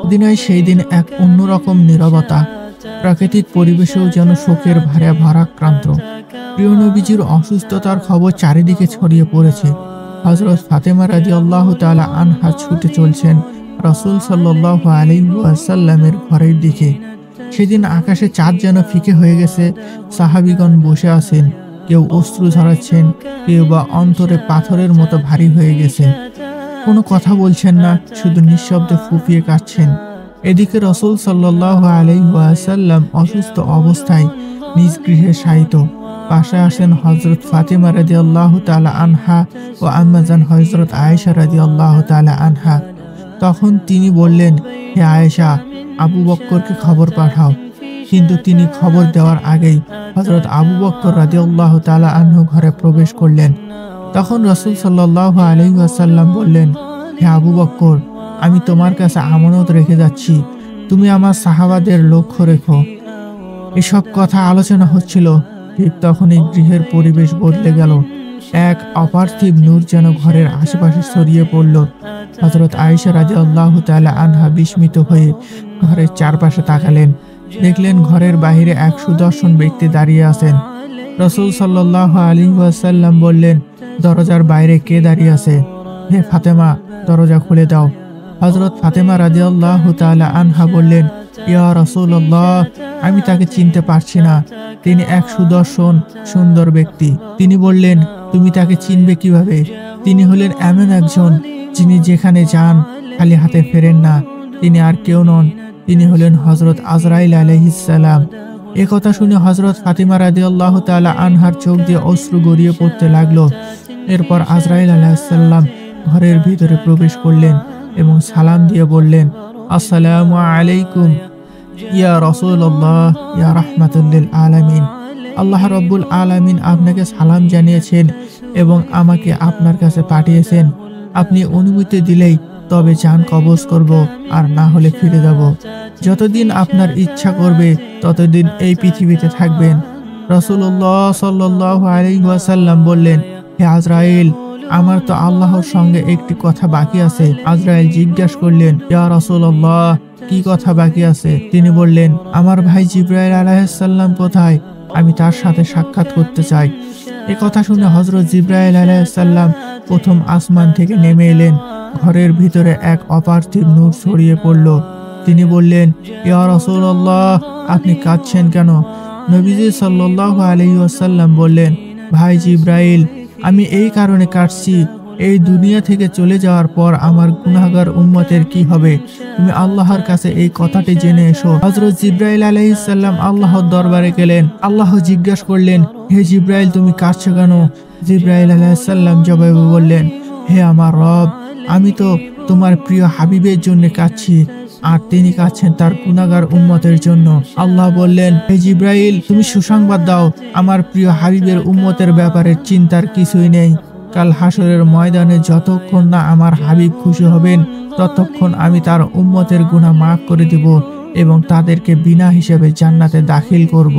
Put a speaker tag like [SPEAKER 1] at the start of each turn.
[SPEAKER 1] মদিনায় সেই দিন এক অন্যরকম নীরবতা, প্রাকৃতিক পরিবেশেও যেন শোকের ভারে ভারাক্রান্ত। প্রিয় নবীজির অসুস্থতার খবর চারিদিকে ছড়িয়ে পড়েছে। হযরত ফাতেমা রাদিয়াল্লাহু তাআলা আনহা ছুটে চলছেন রাসূল সাল্লাল্লাহু আলাইহি ওয়াসাল্লামের ঘরের দিকে। সেদিন আকাশে চাঁদ যেন ফিকে হয়ে গেছে। সাহাবীগণ বসে আছেন, কেউ অশ্রু ঝরাচ্ছেন, কেউ বা অন্তরে পাথরের মতো ভারী হয়ে গেছে। কোনো কথা বলছেন না, শুধু নিঃশব্দে ফুঁপিয়ে কাঁদছেন। এদিকে রাসূল সাল্লাল্লাহু আলাইহি ওয়াসাল্লাম অসুস্থ অবস্থায় নিজ গৃহে শায়িত। পাশে আসেন হযরত ফাতেমা রাদিয়াল্লাহু তাআলা আনহা ও আম্মাজান হযরত আয়েশা রাদিয়াল্লাহু তাআলা আনহা। তখন তিনি বললেন, হে আয়েশা, আবু বকরকে খবর পাঠাও। কিন্তু তিনি খবর দেওয়ার আগেই হযরত আবু বকর রাদিয়াল্লাহু তাআলা আনহু ঘরে প্রবেশ করলেন। তখন রাসূল সাল্লাল্লাহু আলাইহি ওয়াসাল্লাম বললেন, হে আবু বকর, আমি তোমার কাছে আমানত রেখে যাচ্ছি, তুমি আমার সাহাবাদের লক্ষ্য রেখো। এসব কথা আলোচনা হচ্ছিল, ঠিক তখনই গৃহের পরিবেশ বদলে গেল। এক অপার্থিব নূর যেন ঘরের আশেপাশে ছড়িয়ে পড়ল। হযরত আয়েশা রাদিয়াল্লাহু তাআলা আনহা বিস্মিত হয়ে ঘরের চারপাশে তাকালেন। দেখলেন ঘরের বাহিরে এক সুদর্শন ব্যক্তি দাঁড়িয়ে আছেন। রাসূল সাল্লাল্লাহু আলাইহি ওয়াসাল্লাম বললেন, দরজার বাইরে কে দাঁড়িয়ে আছে? হে ফাতেমা, দরজা খুলে দাও। হযরত ফাতেমা রাদিয়াল্লাহু তাআলা আনহা বললেন, ইয়া রাসূলুল্লাহ, আমি তাকে চিনতে পারছি না। তিনি এক সুদর্শন সুন্দর ব্যক্তি। তিনি বললেন, তুমি তাকে চিনবে কিভাবে? তিনি হলেন এমন একজন যিনি যেখানে যান খালি হাতে ফেরেন না। তিনি আর কেউ নন, তিনি হলেন হযরত আজরাইল আলাইহিস সালাম। এ কথা শুনে হযরত ফাতিমা রাদিয়াল্লাহু তাআলা আনহার চোখ দিয়ে অশ্রু গড়িয়ে পড়তে লাগলো। এরপর আজরাইল আলাইহিস সালাম ঘরের ভিতরে প্রবেশ করলেন এবং সালাম দিয়ে বললেন, আসসালামু আলাইকুম ইয়া রাসূলুল্লাহ, ইয়া রাহমাতুল লিল আলামিন। আল্লাহ রাব্বুল আলামিন আপনাকে সালাম জানিয়েছেন এবং আমাকে আপনার কাছে পাঠিয়েছেন। আপনি অনুমতি দিলেই তবে জান কবজ করব, আর না হলে ফিরে যাব। যতদিন আপনার ইচ্ছা করবে ততদিন এই পৃথিবীতে থাকবেন। রাসূলুল্লাহ সাল্লাল্লাহু আলাইহি ওয়াসাল্লাম বললেন, হে আজরাইল, আমার তো আল্লাহর সঙ্গে একটি কথা বাকি আছে। আজরাইল জিজ্ঞাসা করলেন, ইয়া রাসূলুল্লাহ, কি কথা বাকি আছে? তিনি বললেন, আমার ভাই জিবরাইল আলাইহিস সালাম কোথায়? আমি তার সাথে সাক্ষাৎ করতে চাই। এ কথা শুনে হযরত জিবরাইল আলাইহিস সালাম প্রথম আসমান থেকে নেমে এলেন। ঘরের ভিতরে এক অপার্থিব নূর ছড়িয়ে পড়ল। তিনি বললেন, ইয়া রাসূলুল্লাহ, আপনি কাঁদছেন কেন? নবীজি সাল্লাল্লাহু আলাইহি ওয়াসাল্লাম বললেন, ভাই জিবরাইল, আমি এই কারণে কাঁদছি, এই দুনিয়া থেকে চলে যাওয়ার পর আমার গুনাহগার উম্মতের কি হবে? তুমি আল্লাহর কাছে এই কথাটি জেনে এসো। হযরত জিবরাইল আলাইহিস সালাম আল্লাহর দরবারে গেলেন। আল্লাহ জিজ্ঞাসা করলেন, হে জিবরাইল, তুমি কাঁদছো কেন? জিবরাইল আলাইহিস সালাম জবাবে বললেন, হে আমার রব, আমি তো তোমার প্রিয় হাবিবের জন্য কাঁদছি, আর তিনি কাঁদছেন তার গুনাহগার উম্মতের জন্য। আল্লাহ বললেন, হে জিবরাইল, তুমি সুসংবাদ দাও, আমার প্রিয় হাবিবের উম্মতের ব্যাপারে চিন্তার কিছুই নেই। কাল হাসরের ময়দানে যতক্ষণ না আমার হাবিব খুশি হবেন, ততক্ষণ আমি তার উম্মতের গুনাহ মাফ করে দিব এবং তাদেরকে বিনা হিসেবে জান্নাতে দাখিল করব।